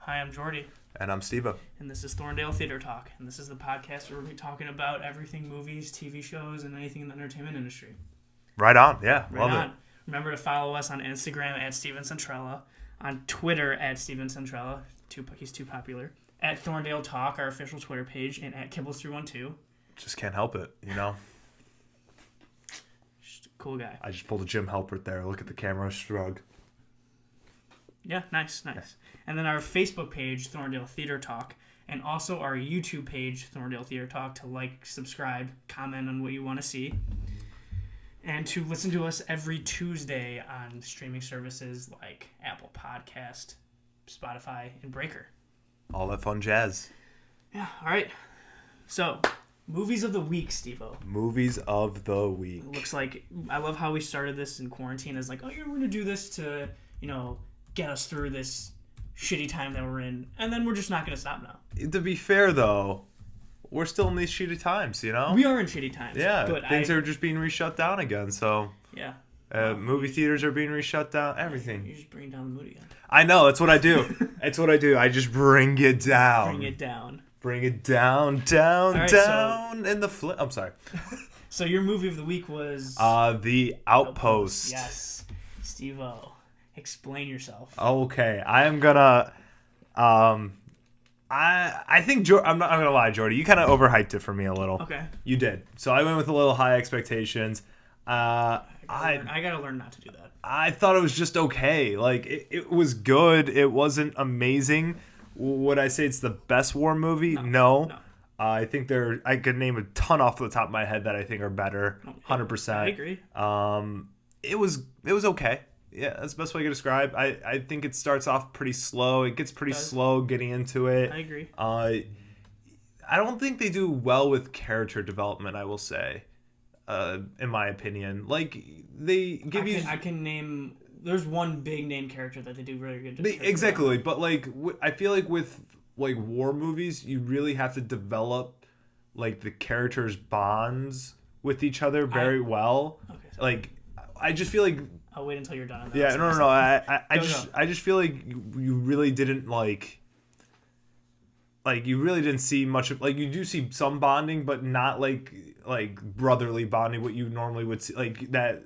Hi, I'm Jordy. And I'm Steve. And this is Thorndale Theater Talk. And this is the podcast where we're talking about everything movies, TV shows, and anything in the entertainment industry. Right on. Yeah, Right love on. it. Remember to follow us on Instagram at Steven Centrella, on Twitter at Steven Centrella. He's too popular. At Thorndale Talk, our official Twitter page, and at Kibbles312. Just can't help it, you know? Just a cool guy. I just pulled a Jim Halpert there. Look at the camera, shrug. Yeah, nice. And then our Facebook page, Thorndale Theater Talk, and also our YouTube page, Thorndale Theater Talk, to like, subscribe, comment on what you want to see, and to listen to us every Tuesday on streaming services like Apple Podcast, Spotify, and Breaker. All that fun jazz. Yeah, all right. So, movies of the week, Steve-O. Movies of the week. Looks like, I love how we started this in quarantine as like, oh, you're going to do this to, get us through this shitty time that we're in, and then we're just not going to stop now. To be fair, though, we're still in these shitty times, you know? We are in shitty times. Yeah, but things are just being reshut down again, so... Yeah. Movie theaters are being reshut down, everything. You're just bringing down the mood again. I know, that's what I do. I just bring it down. Bring it down. Bring it down, down, right, down in the flip. I'm sorry. So your movie of the week was... The Outpost. Yes. Steve-O, explain yourself. Okay, I am gonna... I think... I'm not gonna lie, Jordy. You kind of overhyped it for me a little. Okay. You did. So I went with a little high expectations. I gotta learn not to do that. I thought it was just okay. Like, it was good. It wasn't amazing. Would I say it's the best war movie? No. I think I could name a ton off the top of my head that I think are better. 100%. I agree. It was okay. Yeah, that's the best way to describe. I think it starts off pretty slow. It gets pretty slow getting into it. I agree. I don't think they do well with character development, I will say. In my opinion, like they give I can name. There's one big name character that they do really good. Exactly, but like I feel like with like war movies, you really have to develop like the characters' bonds with each other very well. Okay, so like I just feel like I'll wait until you're done. On that. Yeah, no. I just feel like you really didn't like you really didn't see much of, like, you do see some bonding, but not like brotherly bonding, what you normally would see, like that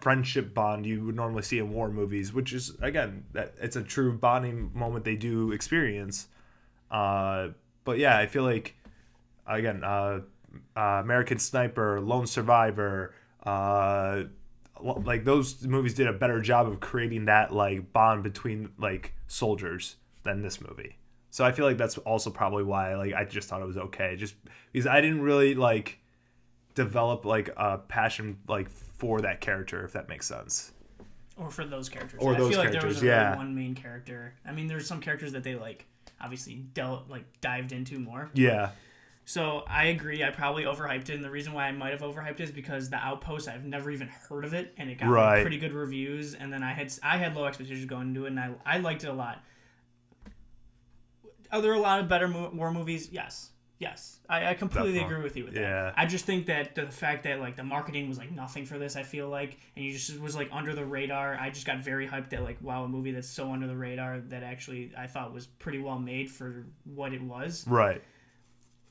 friendship bond you would normally see in war movies, which is, again, that it's a true bonding moment they do experience. But yeah, I feel like, again, American Sniper, Lone Survivor, like those movies did a better job of creating that like bond between like soldiers than this movie. So I feel like that's also probably why like I just thought it was okay, just because I didn't really like develop like a passion like for that character, if that makes sense. Or for those characters. Or those I feel like characters, there was yeah. one main character. I mean, there's some characters that they like obviously dived into more. Yeah. So I agree. I probably overhyped it, and the reason why I might have overhyped it is because The Outpost, I've never even heard of it, and it got like, pretty good reviews. And then I had low expectations going into it, and I liked it a lot. Are there a lot of better war movies? Yes. I completely agree with you with that. Yeah. I just think that the fact that like the marketing was like nothing for this, I feel like, and you just was like under the radar. I just got very hyped that like, wow, a movie that's so under the radar that actually I thought was pretty well made for what it was. Right.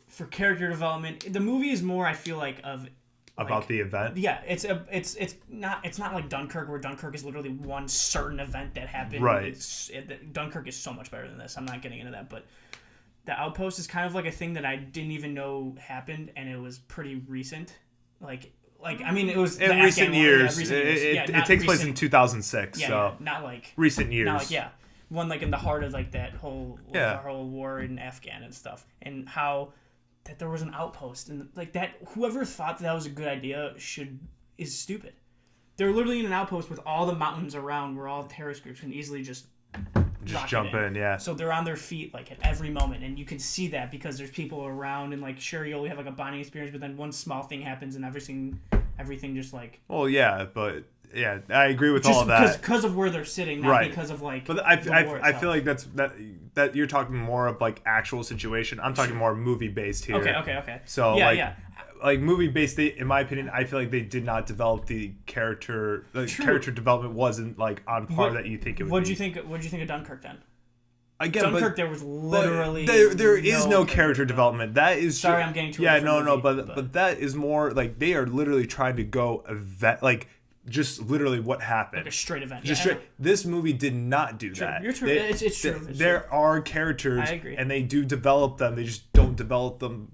For character development, the movie is more, I feel like, of about the event. Yeah, it's not like Dunkirk, where Dunkirk is literally one certain event that happened. Right. Dunkirk is so much better than this. I'm not getting into that, but The Outpost is kind of like a thing that I didn't even know happened, and it was pretty recent. Like I mean, it was in recent years. It takes place in 2006. Yeah, so yeah, not like recent years. Not like one like in the heart of like that whole the whole war in Afghan and stuff, and how that there was an outpost, and like that whoever thought that was a good idea is stupid. They're literally in an outpost with all the mountains around where all terrorist groups can easily just jump in. Yeah. So they're on their feet like at every moment, and you can see that because there's people around, and like sure you only have like a bonding experience, but then one small thing happens and everything just like. Well, yeah, but. Yeah, I agree with all of that. Because of where they're sitting, not because of like. But I feel like that you're talking more of like actual situation. I'm talking more movie based here. Okay. So like movie based, in my opinion, I feel like they did not develop the character. The character development wasn't like on par that you think it would. What'd you think of Dunkirk then? Again, Dunkirk, there was literally there is no character development. That is sorry, I'm getting too but that is more like they are literally trying to go like just literally what happened. Like a straight event. Just straight. This movie did not do that. You're true. It's true. There are characters, I agree. and they do develop them. They just don't develop them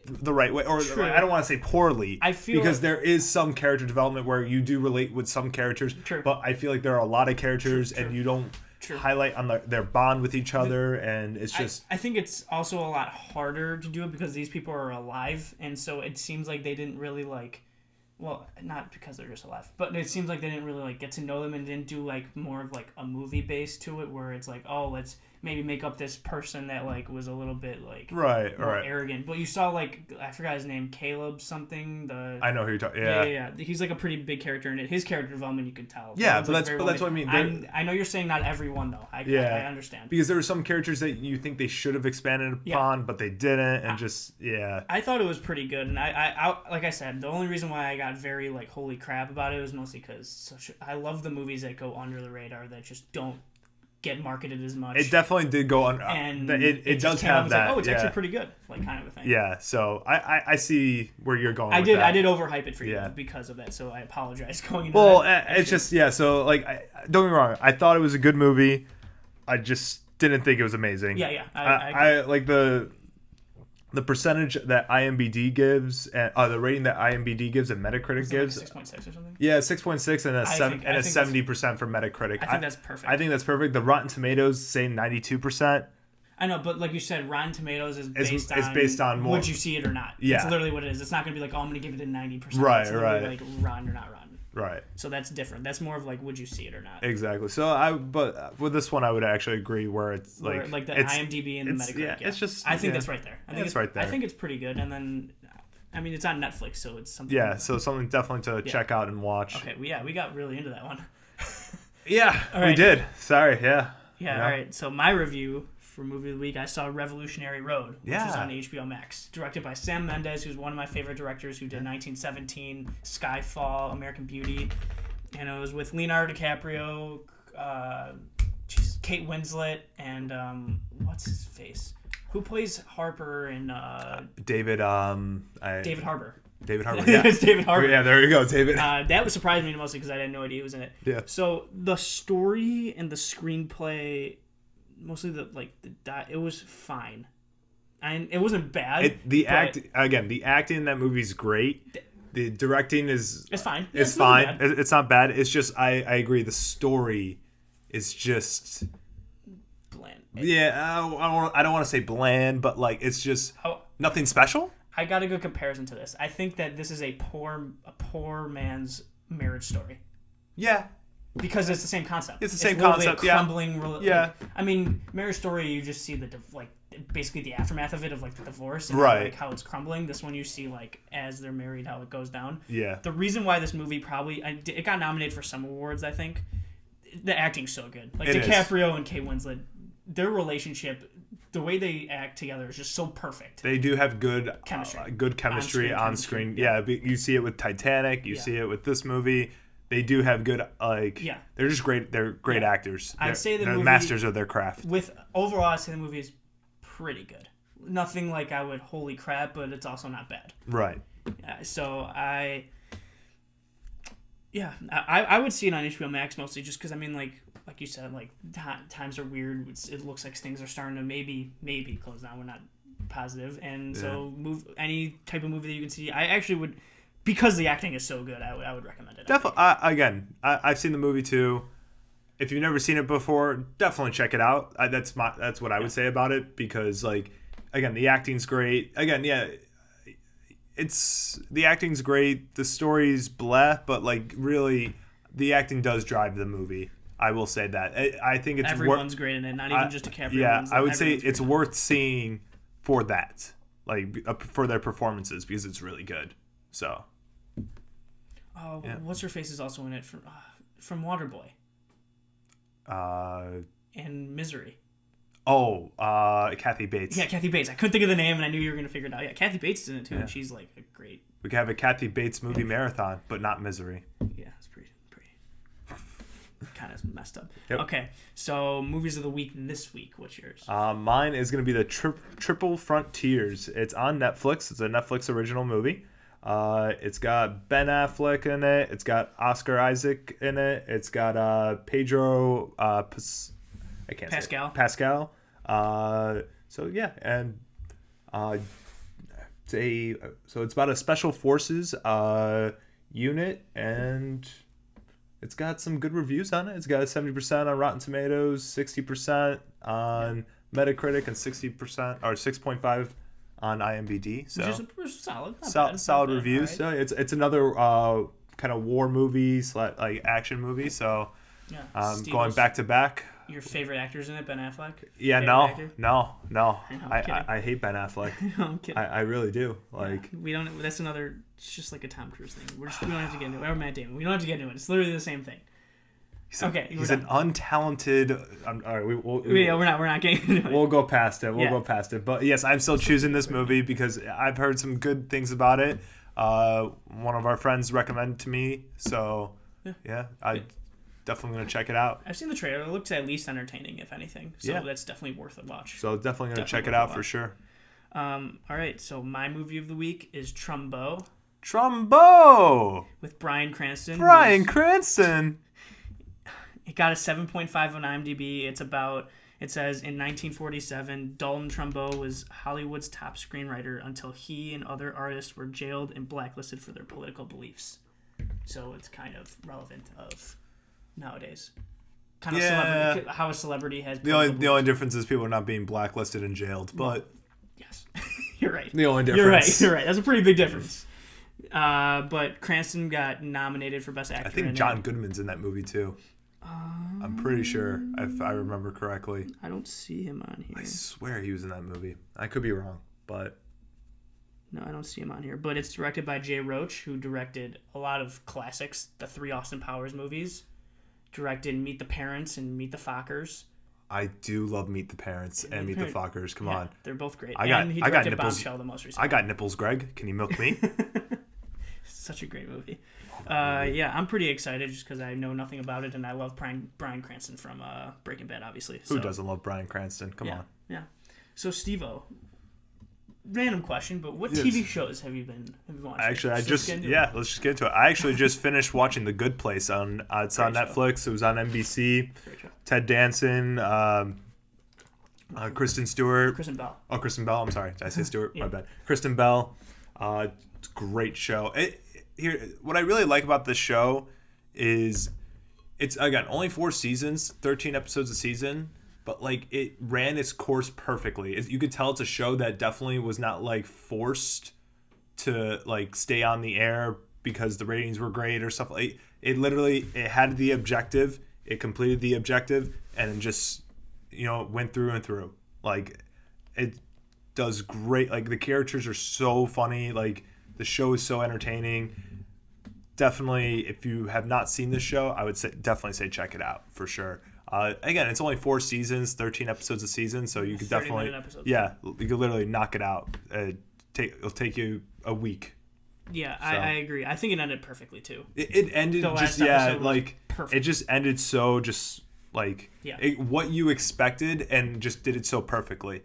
the right way, or I don't want to say poorly. I feel because like, there is some character development where you do relate with some characters, but I feel like there are a lot of characters, and you don't highlight on their bond with each other, and it's just. I think it's also a lot harder to do it because these people are alive, and so it seems like they didn't really like. Well, not because they're just alive, but it seems like they didn't really like get to know them and didn't do like more of like a movie base to it where it's like, oh, let's maybe make up this person that like was a little bit like right arrogant. But you saw like I forgot his name, Caleb something. I know who you're talking. Yeah. He's like a pretty big character in it. His character development you could tell. Yeah, but that's what I mean. I know you're saying not everyone though. I understand because there were some characters that you think they should have expanded upon, but they didn't, and I thought it was pretty good, and I like I said, the only reason why I got very like holy crap about it was mostly because I love the movies that go under the radar that just don't get marketed as much. It definitely did go on, and it does have that. Like, oh, it's actually pretty good, like kind of a thing. Yeah, so I see where you're going. I did overhype it for you because of that, so I apologize going into that. It's just so like don't get me wrong, I thought it was a good movie. I just didn't think it was amazing. Yeah, I like the percentage that IMDb gives, and the rating that IMDb gives and Metacritic gives, 6.6 or something. Yeah, 6.6 and a 70% for Metacritic. I think that's perfect. I think that's perfect. The Rotten Tomatoes say 92%. I know, but like you said, Rotten Tomatoes is based on more. Would you see it or not? Yeah, it's literally what it is. It's not going to be like, oh, I'm going to give it a 90%. Right, it's right. Like rotten or not rotten. Right. So that's different. That's more of like, would you see it or not? Exactly. So but with this one, I would actually agree where it's like the IMDb and the Metacritic. Yeah, it's just. I think that's right there. I think it's right there. I think it's pretty good, and then. I mean, it's on Netflix, so it's something. Yeah, so something definitely to check out and watch. Okay, we got really into that one. Yeah, we did. Sorry, yeah. Yeah, all right. So my review for movie of the week, I saw Revolutionary Road, which is on HBO Max, directed by Sam Mendes, who's one of my favorite directors, who did 1917, Skyfall, American Beauty, and it was with Leonardo DiCaprio, Kate Winslet, and what's his face? Who plays Harper in David Harbour. David Harbour. Yeah. It's David Harbour. Yeah, there you go, David. That was surprising me mostly because I had no idea he was in it. Yeah. So the story and the screenplay, mostly it was fine. And it wasn't bad. The acting in that movie's great. The directing is fine. It's fine. It's not bad. It's just I agree. The story is just bland. Yeah, I don't want to say bland, but like it's just nothing special. I got a good comparison to this. I think that this is a poor man's marriage story. Yeah. Because it's the same concept. It's the same concept. Crumbling. Yeah. I mean, Marriage Story, you just see basically the aftermath of it, of like the divorce, and right? Like how it's crumbling. This one you see like as they're married, how it goes down. Yeah. The reason why this movie it got nominated for some awards, I think. The acting's so good. Like DiCaprio and Kate Winslet, their relationship, the way they act together is just so perfect. They do have good chemistry on screen. Yeah, you see it with Titanic. You see it with this movie. They do have good they're just great. They're great actors. I'd say they're masters of their craft. Overall, I'd say the movie is pretty good. Nothing like I would holy crap, but it's also not bad. Right. So I would see it on HBO Max mostly just because I mean like you said, like times are weird. It looks like things are starting to maybe close down. We're not positive, and so any type of movie that you can see, I actually would. Because the acting is so good, I would recommend it. Definitely. I've seen the movie too. If you've never seen it before, definitely check it out. That's what I would say about it. Because the acting's great. The acting's great. The story's bleh, but really, the acting does drive the movie. I will say that. I think it's everyone's great in it, not even just DiCaprio. Yeah, I would say it's worth seeing for that, for their performances, because it's really good. So. What's her face is also in it from Waterboy. And Misery. Kathy Bates. Yeah, Kathy Bates. I couldn't think of the name, and I knew you were gonna figure it out. Yeah, Kathy Bates is in it too, and she's like a great. We could have a Kathy Bates movie marathon, but not Misery. Yeah, it's pretty. kind of messed up. Yep. Okay, so movies of the week this week. What's yours? Mine is going to be the Triple Frontiers. It's on Netflix. It's a Netflix original movie. It's got Ben Affleck in it. It's got Oscar Isaac in it. It's got Pedro Pascal. So yeah, and it's about a special forces unit, and it's got some good reviews on it. It's got a 70% on Rotten Tomatoes, 60% on Metacritic, and 60% or 6.5 on IMDb. So which is solid. Solid reviews. Right. So it's another kind of war movie, like action movie. So going back to back. Your favorite actors in it, Ben Affleck? Yeah, no. I hate Ben Affleck. I'm kidding. I really do. Like we don't. That's another. It's just like a Tom Cruise thing. We don't have to get into it. Or Matt Damon. We don't have to get into it. It's literally the same thing. He's an untalented. All right, we're not getting into it. We'll go past it. We'll go past it. But yes, I'm still choosing this movie because I've heard some good things about it. One of our friends recommended to me, so I definitely gonna check it out. I've seen the trailer. It looks at least entertaining, if anything. So that's definitely worth a watch. So definitely gonna check it out for sure. All right. So my movie of the week is Trumbo. With Bryan Cranston. It got a 7.5 on IMDb. It says in 1947, Dalton Trumbo was Hollywood's top screenwriter until he and other artists were jailed and blacklisted for their political beliefs. So it's kind of relevant of nowadays. Kind of celebrity, how a celebrity has. The only difference is people are not being blacklisted and jailed, but yes, you're right. The only difference. You're right. That's a pretty big difference. But Cranston got nominated for Best Actor. I think John Goodman's in that movie too. I'm pretty sure, if I remember correctly. I don't see him on here. I swear he was in that movie. I could be wrong, but... No, I don't see him on here. But it's directed by Jay Roach, who directed a lot of classics, the 3 Austin Powers movies. Directed Meet the Parents and Meet the Fockers. I do love Meet the Parents and Meet the Fockers. Come on. They're both great. I got nipples. Bombshell, the most recent. I got nipples, Greg. Can you milk me? Such a great movie. I'm pretty excited just because I know nothing about it, and I love Bryan Cranston from Breaking Bad, obviously. Who doesn't love Bryan Cranston? Come on. Yeah. So, Steve-O, random question, but what TV shows have you been watching? Actually, let's just get into it. I actually just finished watching The Good Place it's on Netflix. It was on NBC. Ted Danson, Kristen Stewart. Kristen Bell. Oh, Kristen Bell. I'm sorry. Did I say Stewart? My bad. Kristen Bell. It's a great show. What I really like about this show is it's, again, only 4 seasons, 13 episodes a season, but like it ran its course perfectly. You could tell it's a show that definitely was not like forced to like stay on the air because the ratings were great or stuff. Like it had the objective, it completed the objective, and just went through and through. Like it does great. Like the characters are so funny. Like the show is so entertaining. Definitely, if you have not seen this show, I would definitely say check it out for sure. Again, it's only 4 seasons, 13 episodes a season, so you could definitely, you could literally knock it out. It'll take you a week. Yeah, so. I agree. I think it ended perfectly too. It ended perfect. It just ended so what you expected and just did it so perfectly.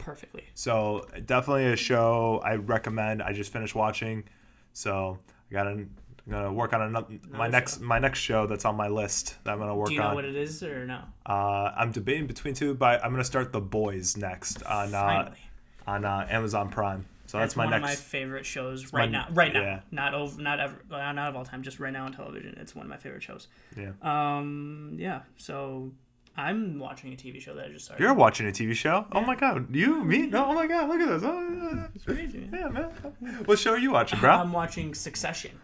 So definitely a show I recommend. I just finished watching, so I'm gonna work on my next show that's on my list that I'm gonna work on. Do you know what it is or no? I'm debating between 2, but I'm gonna start The Boys next on Amazon Prime. So that's my next. One of my favorite shows right now. Yeah. Not of all time, just right now on television. It's one of my favorite shows. Yeah. So I'm watching a TV show that I just started. You're watching a TV show? Yeah. Oh my god. Me? Oh my god, look at this. Oh, it's crazy. Yeah, man. What show are you watching, bro? I'm watching Succession.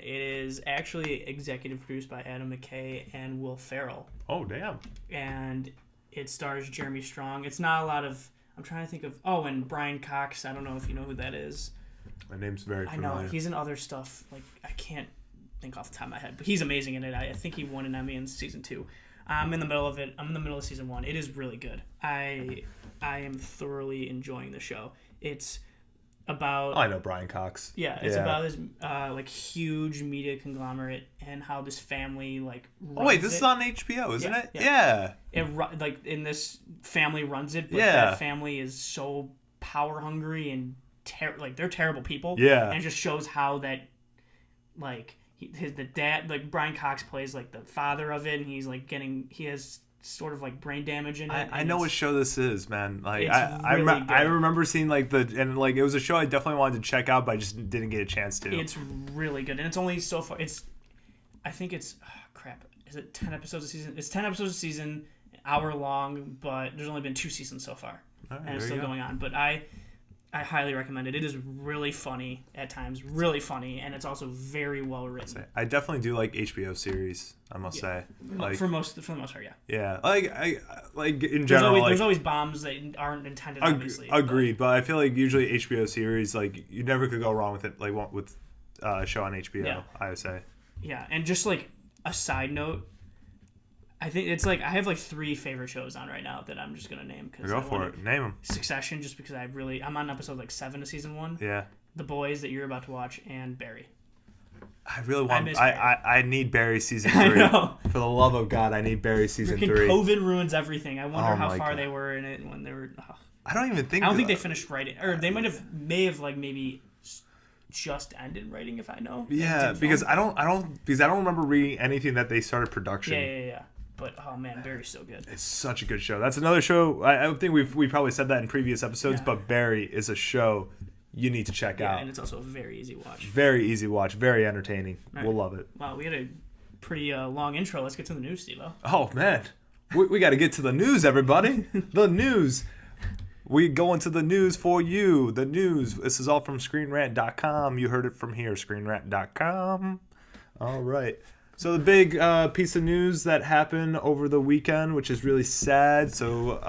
It is actually executive produced by Adam McKay and Will Ferrell. Oh, damn. And it stars Jeremy Strong. It's not a lot of... I'm trying to think of... Oh, and Brian Cox. I don't know if you know who that is. My name's very familiar. I know. He's in other stuff. Like, I can't think off the top of my head. But he's amazing in it. I think he won an Emmy in season 2. I'm in the middle of it. I'm in the middle of season 1. It is really good. I am thoroughly enjoying the show. It's about. Oh, I know Brian Cox. Yeah, it's about this like huge media conglomerate and how this family like. Oh wait, this is on HBO, isn't it? Yeah. Like in this family runs it, but that family is so power hungry and like they're terrible people. Yeah, and it just shows how that like the dad, like Brian Cox plays like the father of it, and he has sort of like brain damage in it. I know what show this is, man. Like really I remember seeing like and like it was a show I definitely wanted to check out, but I just didn't get a chance to. It's really good, and it's only so far. I think it's crap. Is it 10 episodes a season? It's 10 episodes a season, hour long, but there's only been 2 seasons so far, and it's still going on. But I highly recommend it. It is really funny at times, really funny, and it's also very well written. I definitely do like HBO series, I must say. Like for the most part, yeah. Yeah, like in general, there's always bombs that aren't intended. Obviously, agreed. But I feel like usually HBO series, like you never could go wrong with it. Like with a show on HBO, yeah. I would say. Yeah, and just like a side note. I think it's like I have like 3 favorite shows on right now that I'm just gonna name. Go for it. Name them. Succession, just because I'm on episode like 7 of season 1. Yeah. The Boys that you're about to watch, and Barry. I really want. I need Barry season 3. I know. For the love of God, I need Barry season 3. COVID ruins everything. I wonder how far they were in it when they were. I don't even think. I don't think they finished writing, or they may have like maybe just ended writing. If I know. Yeah, because I don't remember reading anything that they started production. Yeah. But oh man, Barry's so good. It's such a good show. That's another show. I think we probably said that in previous episodes, but Barry is a show you need to check out. And it's also a very easy watch. Very easy watch. Very entertaining. Right. We'll love it. Wow, we had a pretty long intro. Let's get to the news, Steve-O. Oh man, we got to get to the news, everybody. The news. We go into the news for you. The news. This is all from ScreenRant.com. You heard it from here. ScreenRant.com. All right. So the big piece of news that happened over the weekend, which is really sad. So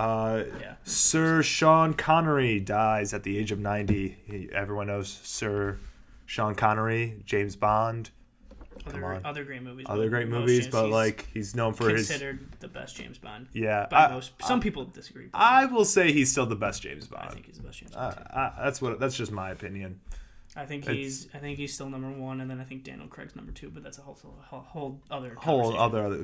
Sir Sean Connery dies at the age of 90. Everyone knows Sir Sean Connery, James Bond. Other great movies. Other great movies, but like he's known for considered the best James Bond. Yeah. Some people disagree. I will say he's still the best James Bond. I think he's the best James Bond. That's just my opinion. I think he's still number 1, and then I think Daniel Craig's number 2. But that's a whole other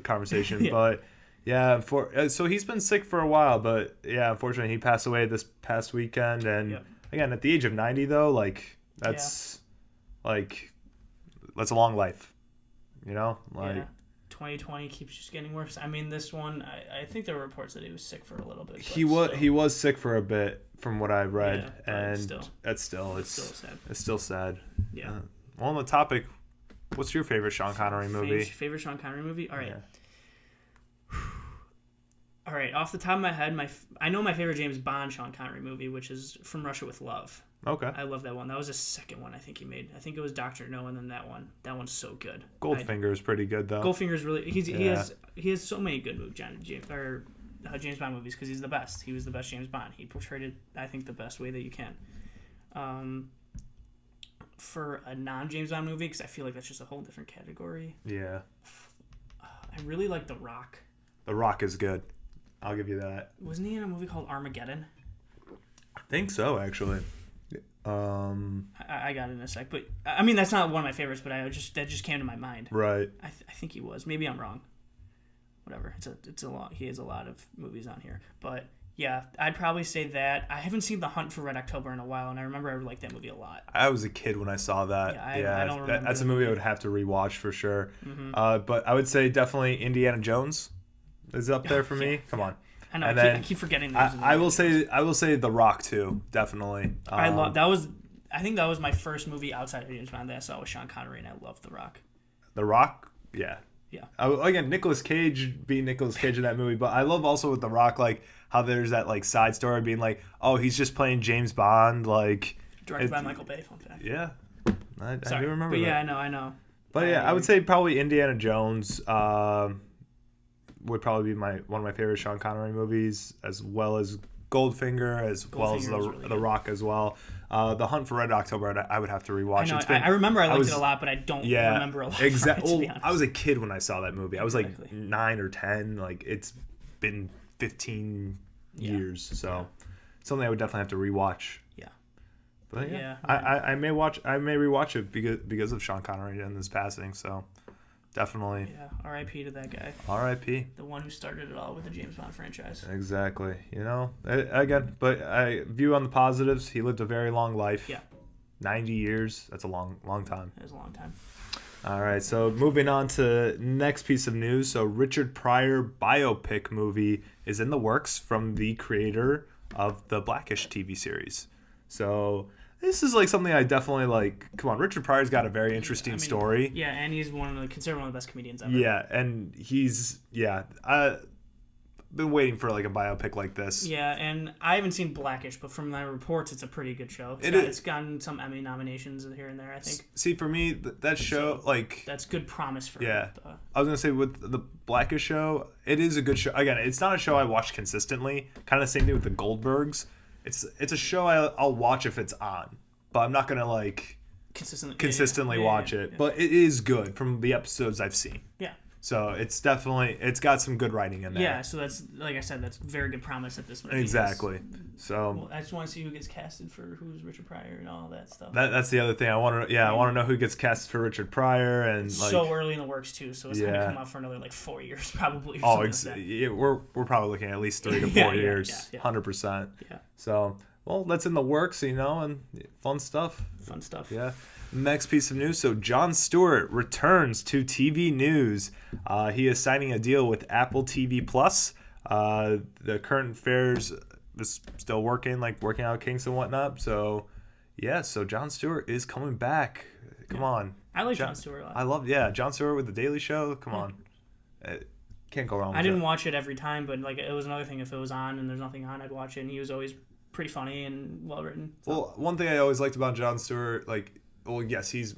conversation. Yeah. But yeah, so he's been sick for a while. But yeah, unfortunately, he passed away this past weekend. And again, at the age of 90, though, like that's a long life. You know, 2020 keeps just getting worse. I mean, this one, I think there were reports that he was sick for a little bit. He was sick for a bit, from what I read, and it's still sad. It's still sad. Yeah. Well, on the topic, what's your favorite Sean Connery movie? Favorite Sean Connery movie? All right. Yeah. All right. Off the top of my head, I know my favorite James Bond Sean Connery movie, which is From Russia with Love. Okay. I love that one. That was the second one I think he made. I think it was Dr. No, and then that one. That one's so good. Goldfinger is pretty good though. Goldfinger's really he has so many good James Bond movies because he's the best. He was the best James Bond. He portrayed it, I think, the best way that you can. For a non-James Bond movie, because I feel like that's just a whole different category. Yeah. I really like The Rock. The Rock is good. I'll give you that. Wasn't he in a movie called Armageddon? I think so, actually. I got it in a sec, but I mean that's not one of my favorites, but that just came to my mind. Right. I think he was. Maybe I'm wrong. Whatever. It's a lot. He has a lot of movies on here, but yeah, I'd probably say that. I haven't seen The Hunt for Red October in a while, and I remember I liked that movie a lot. I was a kid when I saw that. Yeah, I don't remember. That's a movie I would have to rewatch for sure. Mm-hmm. But I would say definitely Indiana Jones is up there for me. Come on. I know. I keep forgetting those. I will say The Rock too, definitely. I think that was my first movie outside of James Bond that I saw with Sean Connery, and I loved The Rock. The Rock, yeah. Yeah. Again, Nicolas Cage being Nicolas Cage in that movie, but I love also with The Rock, like how there's that like side story being like, oh, he's just playing James Bond, like directed by Michael Bay. Fun fact. Yeah, I do remember. But that. Yeah, I know. But yeah, I would say probably Indiana Jones would probably be one of my favorite Sean Connery movies, as well as Goldfinger, well as The Rock as well. The Hunt for Red October, I would have to rewatch. I remember I liked it a lot, but I don't remember a lot. Exactly. I was a kid when I saw that movie. I was like 9 or 10. Like it's been 15 years, so something I would definitely have to rewatch. Yeah. But yeah. I may rewatch it because of Sean Connery and his passing. So definitely. Yeah. R.I.P. to that guy. R.I.P. The one who started it all with the James Bond franchise. Exactly. Again, but I view on the positives. He lived a very long life. Yeah. 90 years. That's a long time. It was a long time. All right, so moving on to next piece of news. So Richard Pryor biopic movie is in the works from the creator of the Blackish TV series. So this is like something I definitely like. Come on, Richard Pryor's got a very interesting story. Yeah, and he's considered one of the best comedians ever. Yeah, and been waiting for like a biopic like this. Yeah, and I haven't seen Blackish, but from my reports, it's a pretty good show. It's gotten some Emmy nominations here and there, I think. See, for me, that show, that's good promise for I was gonna say with the Blackish show, it is a good show. Again, it's not a show I watch consistently. Kind of the same thing with the Goldbergs. It's a show I'll watch if it's on, but I'm not gonna like consistently watch it. Yeah. But it is good from the episodes I've seen. Yeah. So it's got some good writing in there. Yeah, so that's, like I said, that's very good promise at this movie. Exactly. So I just want to see who gets casted for who's Richard Pryor and all that stuff. That's the other thing I want to. I want to know who gets casted for Richard Pryor and so early in the works too. So it's gonna come out for another 4 years probably. We're probably looking at at least 3 to 4 years, 100%. Yeah. So that's in the works, and fun stuff. Fun stuff. Yeah. Next piece of news. So Jon Stewart returns to TV news. He is signing a deal with Apple TV Plus. The current affairs is still working out kinks and whatnot. So Jon Stewart is coming back. Come on. I like Jon Stewart a lot. I love Jon Stewart with The Daily Show. Come on. Can't go wrong with I didn't watch it every time, but it was another thing. If it was on and there's nothing on, I'd watch it. And he was always pretty funny and well written. So. Well, one thing I always liked about Jon Stewart, yes, he's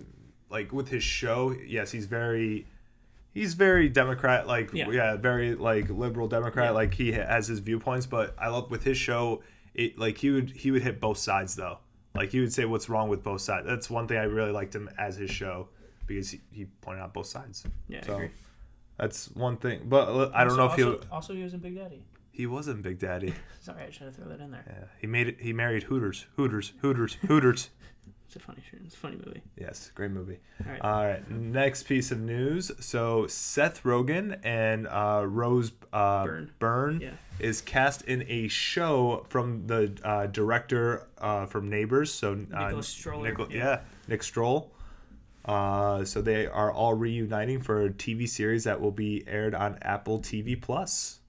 with his show. Yes, he's very Democrat, very liberal Democrat. Yeah. He has his viewpoints, but I love with his show. It he would hit both sides though. He would say what's wrong with both sides. That's one thing I really liked him as his show because he pointed out both sides. Yeah, I agree. That's one thing, but I don't know if he was in Big Daddy. He was in Big Daddy. Sorry, I tried to throw that in there. Yeah, he married Hooters. It's a funny shirt. It's a funny movie. Yes, great movie. All right. Next piece of news. So Seth Rogen and Rose Byrne is cast in a show from the director from Neighbors. So Nick Stroll. So they are all reuniting for a TV series that will be aired on Apple TV Plus.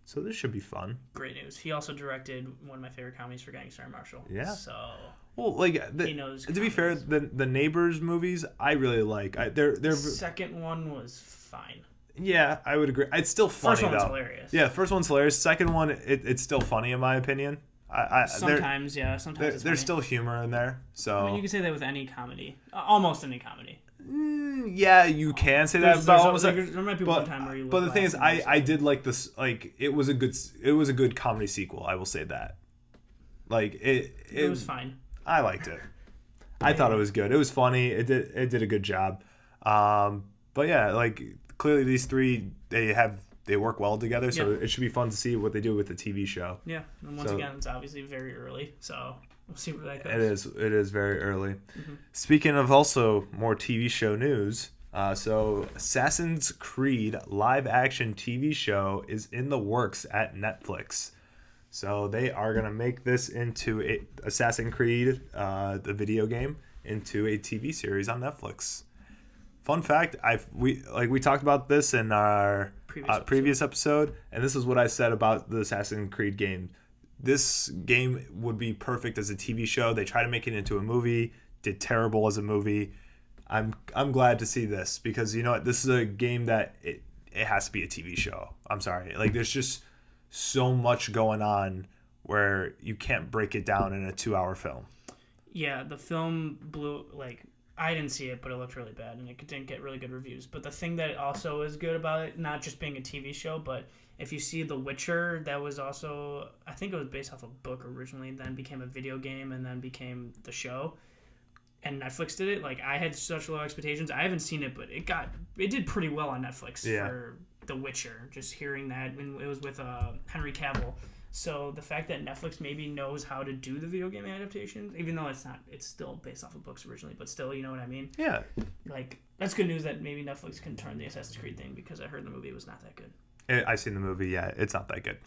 So this should be fun. Great news. He also directed one of my favorite comedies for Gang Star Marshall. Yeah. So he knows. To be fair, the Neighbors movies I really like. The second one was fine. Yeah, I would agree. It's still funny though. First one's hilarious. Yeah, first one's hilarious. Second one, it's still funny in my opinion. Sometimes there's still humor in there. So you can say that with any comedy, almost any comedy. Yeah, you can say that. There might be one time where you. But the thing is, I did like this. It was a good comedy sequel. I will say that. It was fine. I liked it. I thought it was good. It was funny. It did a good job. But yeah, clearly these three they work well together. So it should be fun to see what they do with the TV show. Yeah, and once again, it's obviously very early. So. We'll see where that goes. It is very early. Mm-hmm. Speaking of also more TV show news, so Assassin's Creed live action TV show is in the works at Netflix. So they are gonna make this into Assassin's Creed, the video game, into a TV series on Netflix. Fun fact: we talked about this in our previous episode, and this is what I said about the Assassin's Creed game. This game would be perfect as a TV show. They tried to make it into a movie, did terrible as a movie. I'm glad to see this because you know what? This is a game that it has to be a TV show. I'm sorry. There's just so much going on where you can't break it down in a 2-hour film. Yeah, the film blew I didn't see it, but it looked really bad and it didn't get really good reviews. But the thing that also is good about it, not just being a TV show, but if you see The Witcher, that was also, I think it was based off a book originally, then became a video game, and then became the show. And Netflix did it. I had such low expectations. I haven't seen it, but it did pretty well on Netflix for The Witcher. Just hearing that, and it was with Henry Cavill. So the fact that Netflix maybe knows how to do the video game adaptations, even though it's still based off of books originally, but still, you know what I mean? Yeah. Like, that's good news that maybe Netflix can turn the Assassin's Creed thing, because I heard the movie was not that good. I've seen the movie. Yeah, it's not that good.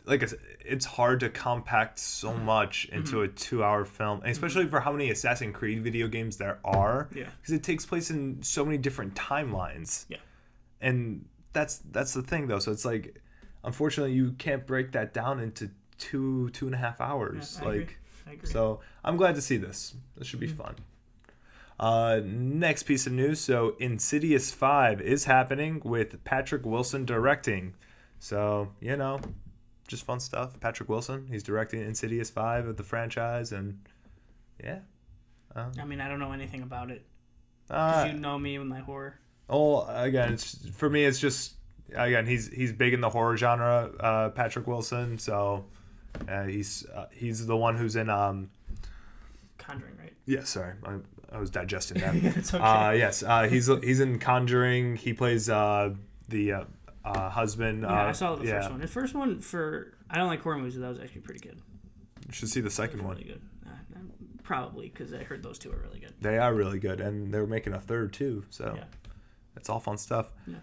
Like I said, it's hard to compact so much into a 2-hour film, and especially for how many Assassin's Creed video games there are. Yeah. Because it takes place in so many different timelines. Yeah. And that's the thing, though. So it's like, unfortunately, you can't break that down into 2.5 hours. Yeah, I agree. So I'm glad to see this. This should be fun. Next piece of news. So Insidious 5 is happening with Patrick Wilson directing. So, just fun stuff. Patrick Wilson, he's directing Insidious 5 of the franchise, and yeah. I mean, I don't know anything about it. Because you know me with my horror. Oh, again, for me, it's just, again, he's big in the horror genre, Patrick Wilson. So he's the one who's in Conjuring, right? Yeah, sorry, I was digesting that. It's okay. Yes, he's in Conjuring. He plays the husband. Yeah, I saw the first one. The first one I don't like horror movies, but that was actually pretty good. You should see the second one. Really good. Probably, because I heard those two are really good. They are really good, and they're making a third too. So it's all fun stuff. Yeah.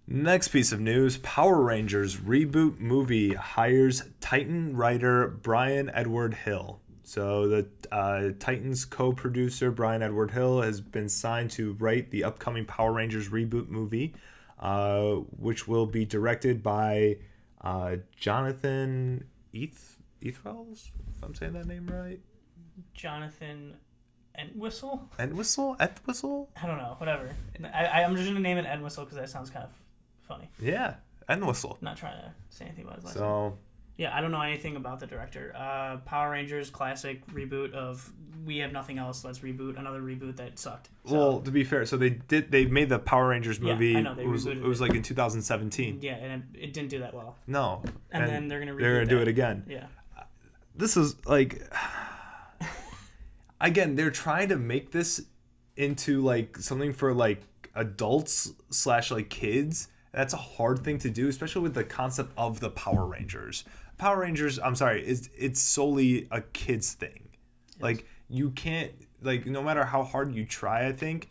Next piece of news: Power Rangers reboot movie hires Titan writer Brian Edward Hill. So the Titans co-producer Brian Edward Hill has been signed to write the upcoming Power Rangers reboot movie, which will be directed by Jonathan Ethwells, if I'm saying that name right. Jonathan Entwistle? Entwistle? I don't know, whatever. I'm just going to name it Entwistle because that sounds kind of funny. Yeah, Entwistle. Not trying to say anything about his last name. Yeah, I don't know anything about the director. Power Rangers classic reboot of we have nothing else. Let's reboot another reboot that sucked. So, well, to be fair, so they made the Power Rangers movie. Yeah, I know, it was like in 2017. Yeah, and it didn't do that well. No, and then they're gonna do it again. Yeah, this is like again, they're trying to make this into like something for like adults / like kids. That's a hard thing to do, especially with the concept of the Power Rangers. Power Rangers, I'm sorry, it's solely a kid's thing. Yes. Like, you can't, like, no matter how hard you try, I think,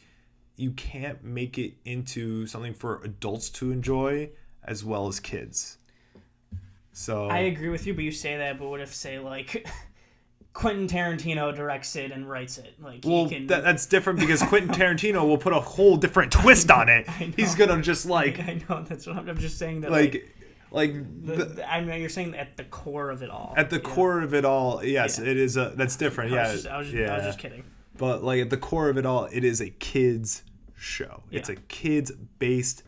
you can't make it into something for adults to enjoy as well as kids. So I agree with you, but you say that, but what if, say, like, Quentin Tarantino directs it and writes it? Like, well, that's different because Quentin Tarantino will put a whole different twist on it. He's gonna just like. I know, that's what I'm just saying that. I mean, you're saying at the core of it all. At the core of it all, yes, it is. That's different. I was just kidding. But like at the core of it all, it is a kids show. Yeah. It's a kids based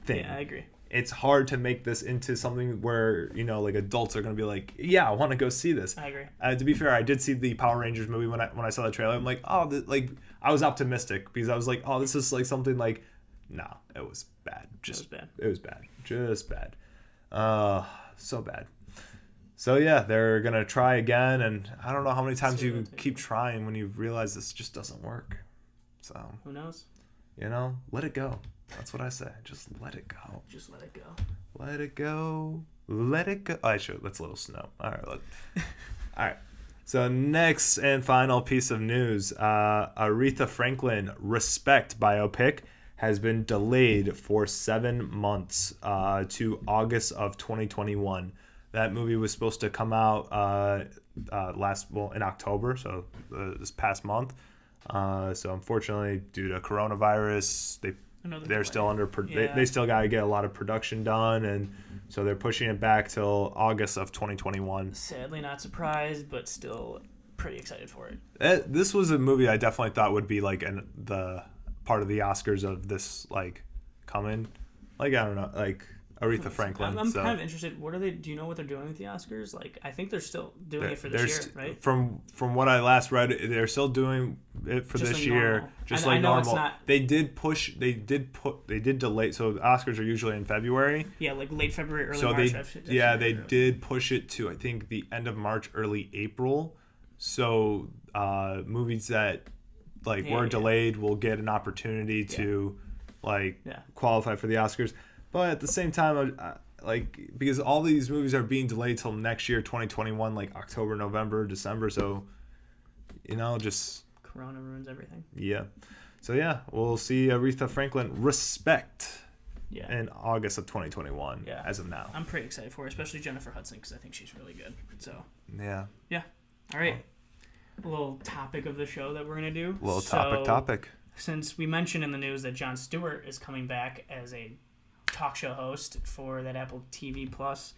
thing. Yeah, I agree. It's hard to make this into something where, like adults are going to be like, yeah, I want to go see this. I agree. To be fair, I did see the Power Rangers movie when I saw the trailer. I'm like, I was optimistic because I was like, oh, this is like something like, no, it was bad. It was bad. Just bad. So bad. So yeah, they're going to try again. And I don't know how many times you keep trying when you realize this just doesn't work. So who knows? Let it go. That's what I say. Just let it go. Just let it go. Let it go. Let it go. Oh, sure. Let's a little snow. All right. All right. So next and final piece of news. Aretha Franklin Respect biopic has been delayed for 7 months to August of 2021. That movie was supposed to come out in October, so this past month. So unfortunately, due to coronavirus, they're still under. They still got to get a lot of production done, and so they're pushing it back till August of 2021. Sadly, not surprised, but still pretty excited for it. This was a movie I definitely thought would be like the part of the Oscars of this like coming. Like I don't know, like Aretha Franklin. I'm kind of interested. What are they? Do you know what they're doing with the Oscars? Like, I think they're still doing it for this year, right? From what I last read, they're still doing it for this year, just like normal. They did delay. So the Oscars are usually in February. Yeah, like late February, early March. They did push it to I think the end of March, early April. So movies that were delayed will get an opportunity to qualify for the Oscars. But at the same time, like because all these movies are being delayed till next year, 2021, like October, November, December. So, just Corona ruins everything. Yeah. So yeah, we'll see Aretha Franklin Respect. Yeah. In August of 2021. Yeah. As of now. I'm pretty excited for it, especially Jennifer Hudson, because I think she's really good. So. Yeah. Yeah. All right. A little topic of the show that we're gonna do. Topic. Since we mentioned in the news that Jon Stewart is coming back as a talk show host for that Apple TV Plus,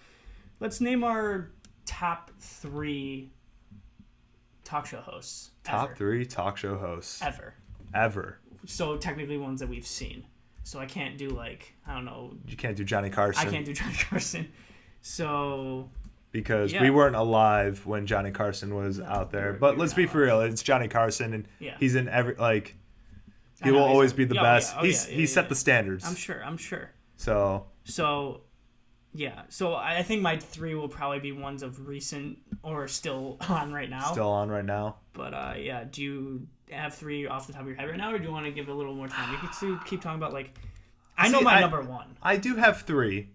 let's name our top 3 talk show hosts. Top 3 talk show hosts. Ever. So technically ones that we've seen. So I can't do I don't know. You can't do Johnny Carson. I can't do Johnny Carson. So. Because we weren't alive when Johnny Carson was out there. But let's be for real. It's Johnny Carson, and he's in every he will always be the best. He set the standards. I'm sure. So yeah. So I think my 3 will probably be ones of recent or still on right now. But do you have 3 off the top of your head right now, or do you want to give it a little more time? You can keep talking about I know my number 1. I do have 3.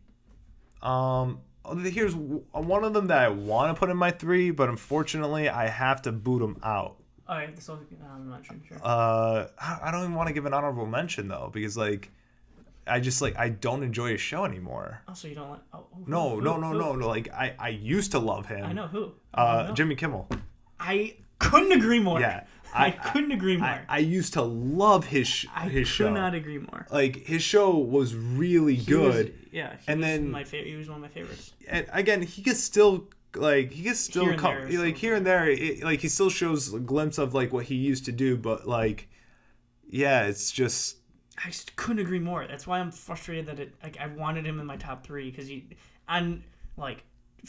Here's one of them that I want to put in my 3, but unfortunately I have to boot him out. All right, so honorable mention, sure. I don't even want to give an honorable mention though, because I just I don't enjoy his show anymore. Oh, so you don't like? Oh, no. I used to love him. I know who. Jimmy Kimmel. I couldn't agree more. Yeah, I couldn't agree more. I used to love his show. I could not agree more. His show was really good. He was one of my favorites. And again, he could still come here and there. He still shows a glimpse of what he used to do, but it's just. I just couldn't agree more. That's why I'm frustrated that I wanted him in my top 3, because if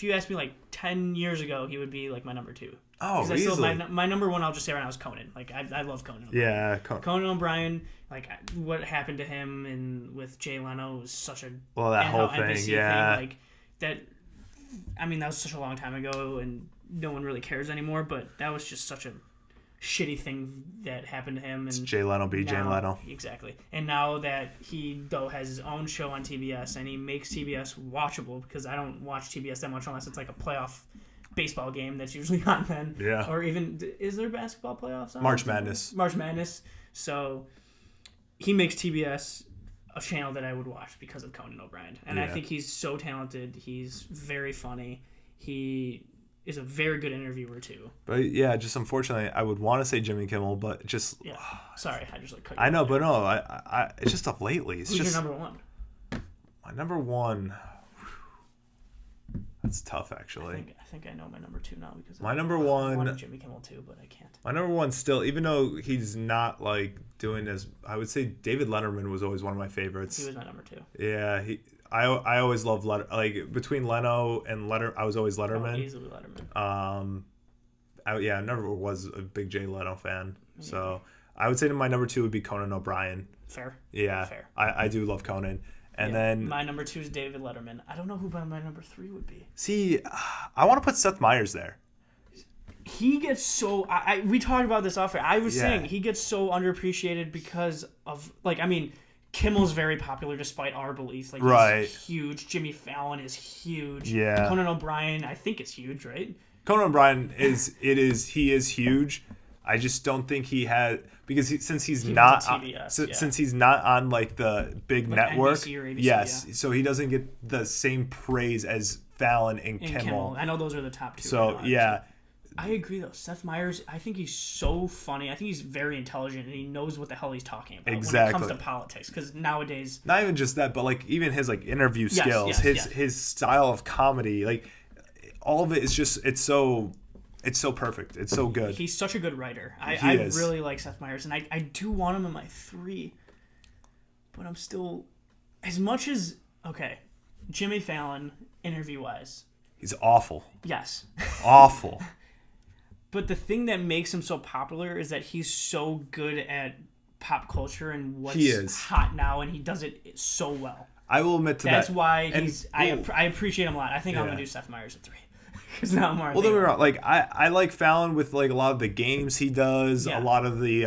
you asked me 10 years ago, he would be my number 2. Oh, easily. My number 1, I'll just say right now, is Conan. I love Conan O'Brien. Yeah, Conan O'Brien. What happened to him and with Jay Leno was such a that whole thing. NBC yeah, thing, that. I mean, that was such a long time ago, and no one really cares anymore. But that was just such a shitty thing that happened to him. And it's Jay Leno be Jay Leno. Exactly. And now that he has his own show on TBS, and he makes TBS watchable, because I don't watch TBS that much unless it's a playoff baseball game that's usually on then. Yeah. Or even, is there basketball playoffs on? March Madness. So he makes TBS a channel that I would watch because of Conan O'Brien. And I think he's so talented. He's very funny. He is a very good interviewer too. But yeah, just unfortunately, I would want to say Jimmy Kimmel, but just sorry, I just cut you I know, but no, I it's just of lately. It's Who's just your number 1? My number 1. That's tough, actually. I think I know my number 2 now, because my number 1. I wanted Jimmy Kimmel too, but I can't. My number 1 still, even though he's not doing as, I would say David Letterman was always one of my favorites. He was my number 2. Yeah, I always loved between Leno and I was always Letterman. Oh, easily Letterman. I never was a big Jay Leno fan, so I would say my number 2 would be Conan O'Brien. Fair. Yeah, fair. I do love Conan. And then my number 2 is David Letterman. I don't know who my number 3 would be. See, I want to put Seth Meyers there. He gets so we talked about this off air. I was saying he gets so underappreciated because of Kimmel's very popular despite our belief. He's huge. Jimmy Fallon is huge. Yeah. Conan O'Brien, I think, is huge, right? Conan O'Brien is huge. I just don't think he had, because since he's not since he's not on the big network, NBC or ABC, yes, so he doesn't get the same praise as Fallon and Kimmel. I know those are the top 2. So yeah, I agree though. Seth Meyers, I think he's so funny. I think he's very intelligent, and he knows what the hell he's talking about when it comes to politics. Because nowadays, not even just that, but even his interview skills, his style of comedy, all of it is just it's so perfect. It's so good. He's such a good writer. I really like Seth Meyers, and I do want him in my 3. But I'm still, as much as Jimmy Fallon, interview wise, he's awful. Yes. Awful. But the thing that makes him so popular is that he's so good at pop culture and what's hot now, and he does it so well. I will admit to That's that. why I appreciate him a lot. I think I'm gonna do Seth Meyers at 3. Because now more. Well, don't get me wrong. Like I like Fallon with like a lot of the games he does, a lot of the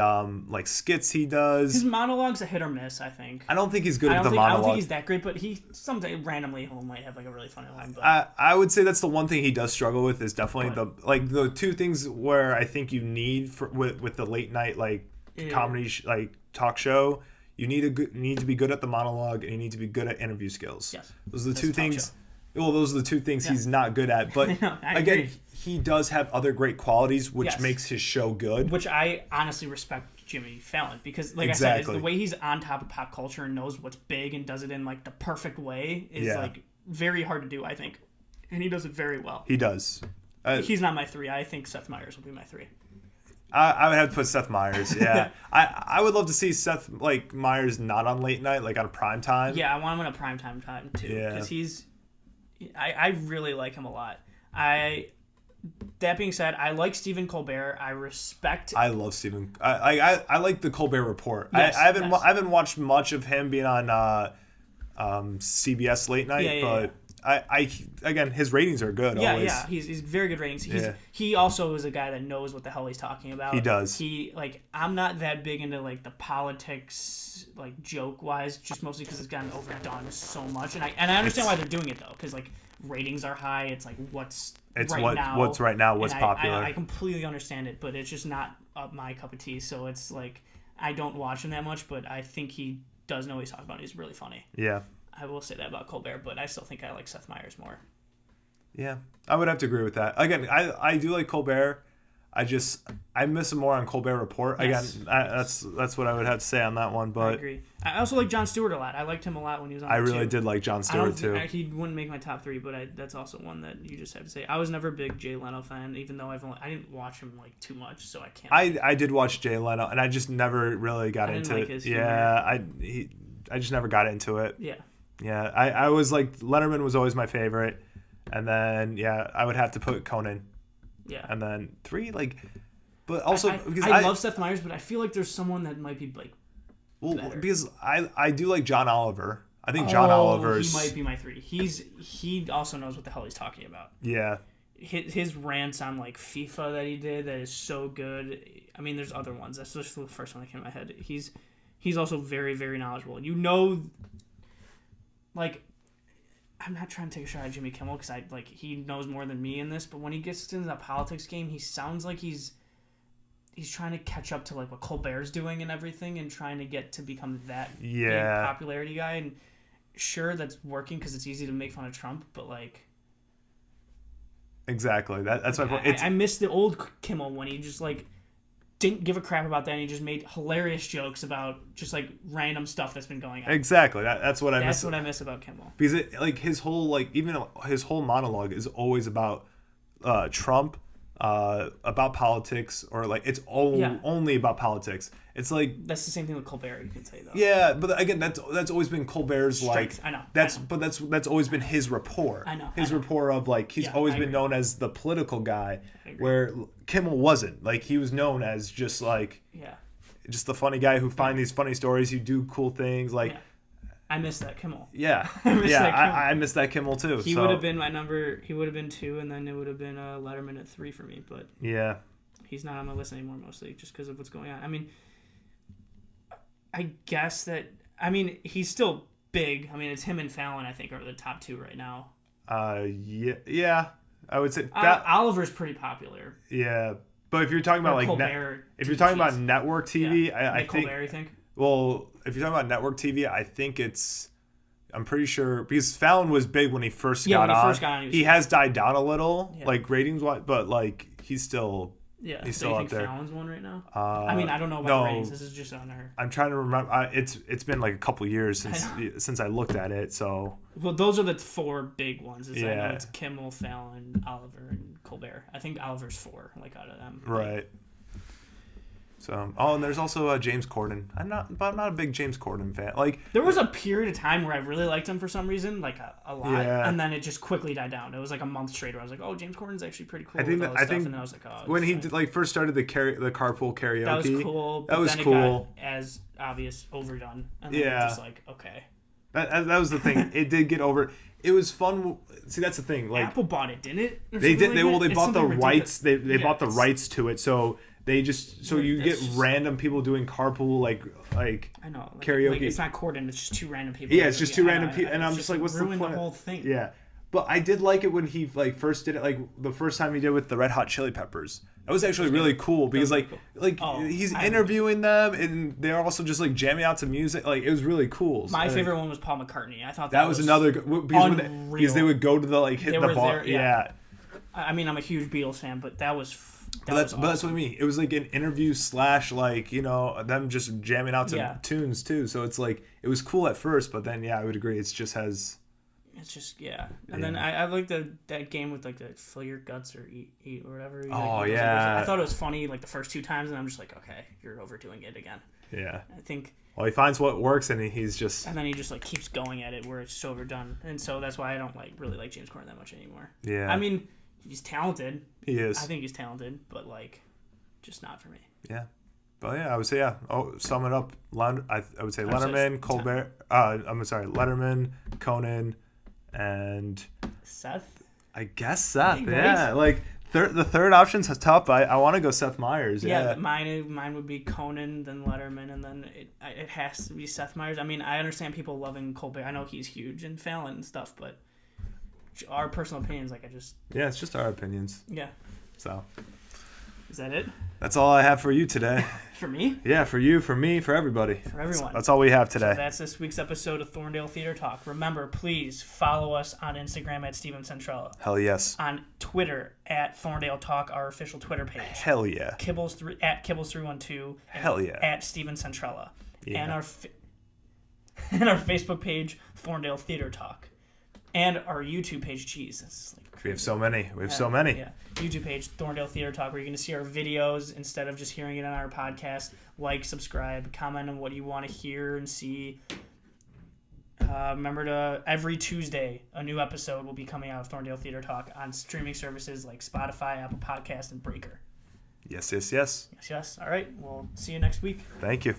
like skits he does. His monologues a hit or miss, I think. I don't think he's good at the monologue. I don't think he's that great, but he someday randomly might have like a really funny line. But I would say that's the one thing he does struggle with is definitely the two things where I think you need with the late night like comedy like talk show. You need to be good at the monologue and you need to be good at interview skills. Yes, those are the two things. Well, those are the two things he's not good at. But again, he does have other great qualities, which makes his show good. Which I honestly respect Jimmy Fallon because, like I said, the way he's on top of pop culture and knows what's big and does it in like the perfect way is like very hard to do, I think, and he does it very well. He does. He's not my 3. I think Seth Meyers will be my 3. I would have to put Seth Meyers. Yeah, I would love to see Seth like Meyers not on late night, like on prime time. Yeah, I want him in a prime time too. Yeah, because I really like him a lot. That being said, I like Stephen Colbert. I love Stephen. I like the Colbert Report. Yes, I haven't watched much of him being on CBS late night, but again his ratings are good. Yeah, always. Yeah, he's very good ratings. He also is a guy that knows what the hell he's talking about. He does. I'm not that big into like the politics like joke wise, just mostly because it's gotten overdone so much, and I understand why they're doing it though, because like ratings are high. It's like what's right now, what's popular. I completely understand it, but it's just not up my cup of tea. So it's like I don't watch him that much, but I think he does know what he's talking about. He's really funny. Yeah. I will say that about Colbert, but I still think I like Seth Meyers more. Yeah, I would have to agree with that. Again, I do like Colbert. I miss him more on Colbert Report. Yes. Again, that's what I would have to say on that one. But I agree. I also like Jon Stewart a lot. I liked him a lot when he was on. I really did like Jon Stewart too. He wouldn't make my top 3, but that's also one that you just have to say. I was never a big Jay Leno fan, even though I didn't watch him like too much, so I can't. I did watch Jay Leno, and I just never really got into it. His humor. I just never got into it. Yeah. Yeah, I was like Letterman was always my favorite, and then I would have to put Conan. Yeah. And then 3 like, but also because I love Seth Meyers, but I feel like there's someone that might be like. Well, because I do like John Oliver. I think John Oliver he might be my 3. He also knows what the hell he's talking about. Yeah. His rants on like FIFA that he did that is so good. I mean, there's other ones. That's just the first one that came to my head. He's also very, very knowledgeable. Like, I'm not trying to take a shot at Jimmy Kimmel because he knows more than me in this, but when he gets into the politics game, he sounds like he's trying to catch up to like what Colbert's doing and everything, and trying to get to become that big popularity guy. And sure, that's working because it's easy to make fun of Trump, but like, exactly that's my point. I miss the old Kimmel when he just like didn't give a crap about that, and he just made hilarious jokes about just like random stuff that's been going on. Exactly. That's what I miss. That's what I miss about Kimmel. Because his whole monologue is always about Trump, about politics, or like it's only about politics. It's like that's the same thing with Colbert. You can say though. Yeah, but again, that's always been Colbert's strength. Like. I know. But that's always been his rapport. I know. His rapport of like he's always been known as the political guy, where Kimmel wasn't. Like he was known as just like just the funny guy who find these funny stories, who do cool things like. Yeah. I miss that Kimmel. Yeah, I miss that Kimmel too. He would have been my number. He would have been 2, and then it would have been Letterman at 3 for me. But he's not on my list anymore, mostly just because of what's going on. I mean, I guess that he's still big. I mean, it's him and Fallon. I think are the top 2 right now. Yeah, I would say Oliver's pretty popular. Yeah, but if you're talking about Colbert, if you're talking about network TV, I think Colbert. You think? Well, if you're talking about network TV, I think I'm pretty sure, because Fallon was big when he first got on. He has died down a little, like ratings wise, but like he's still he's still up there. Fallon's one right now? I don't know about the ratings. This is just on her. I'm trying to remember. It's been like a couple years since I looked at it. So well, those are the 4 big ones. I know it's Kimmel, Fallon, Oliver, and Colbert. I think Oliver's 4, like out of them. Right. So, and there's also James Corden. I'm not a big James Corden fan. Like there was a period of time where I really liked him for some reason, like a lot, and then it just quickly died down. It was like a month straight where I was like, "Oh, James Corden's actually pretty cool." I think, and then I was like, "Oh." When he first started the carpool karaoke, that was cool. But then cool. It got as obvious overdone, and then just like okay. That was the thing. It did get over. it was fun. See, that's the thing. Like Apple bought it, didn't it? They did. They bought the rights. They bought the it's, rights to it. So they just you get random people doing carpool like I know karaoke. Like, it's not Corden. It's just two random people. Yeah, it's just two random people, and I'm just like, what's the point? Ruined the whole thing. Yeah, but I did like it when he like first did it. Like the first time he did it with the Red Hot Chili Peppers. That was actually really cool because he's interviewing them and they're also just like jamming out to music. Like it was really cool. My favorite one was Paul McCartney. I thought that was another because they would go to the hit the bar. Yeah. I mean, I'm a huge Beatles fan, but that was. But that's what I mean. It was like an interview / like them just jamming out to tunes too. So it's like it was cool at first, but then I would agree. It's just and then I like that game with like the fill your guts or eat or whatever. I thought it was funny like the first 2 times, and I'm just like, okay, you're overdoing it again. Yeah. I think. Well, he finds what works, and he's just. And then he just like keeps going at it where it's so overdone, and so that's why I don't really like James Corden that much anymore. Yeah. I mean, he's talented. He is. I think he's talented, but like, just not for me. Yeah. But I would say sum it up. I would say Letterman, Colbert. I'm sorry, Letterman, Conan. And Seth? I guess Seth, yeah. Like the third option's tough. I want to go Seth Meyers. Yeah, mine would be Conan, then Letterman, and then it has to be Seth Meyers. I mean, I understand people loving Colbert. I know he's huge and Fallon and stuff, but our personal opinions, like it's just our opinions. Yeah. So. Is that it? That's all I have for you today. For me? Yeah, for you, for me, for everybody. For everyone. That's all we have today. So that's this week's episode of Thorndale Theater Talk. Remember, please follow us on Instagram at Steven Centrella. Hell yes. On Twitter at Thorndale Talk, our official Twitter page. Hell yeah. At Kibbles312. Hell yeah. At Steven Centrella. Yeah. And our Facebook page, Thorndale Theater Talk. And our YouTube page, Jesus. We have so many. Yeah. YouTube page, Thorndale Theater Talk, where you're going to see our videos instead of just hearing it on our podcast. Like, subscribe, comment on what you want to hear and see. Remember every Tuesday, a new episode will be coming out of Thorndale Theater Talk on streaming services like Spotify, Apple Podcasts, and Breaker. Yes. Yes. All right. We'll see you next week. Thank you.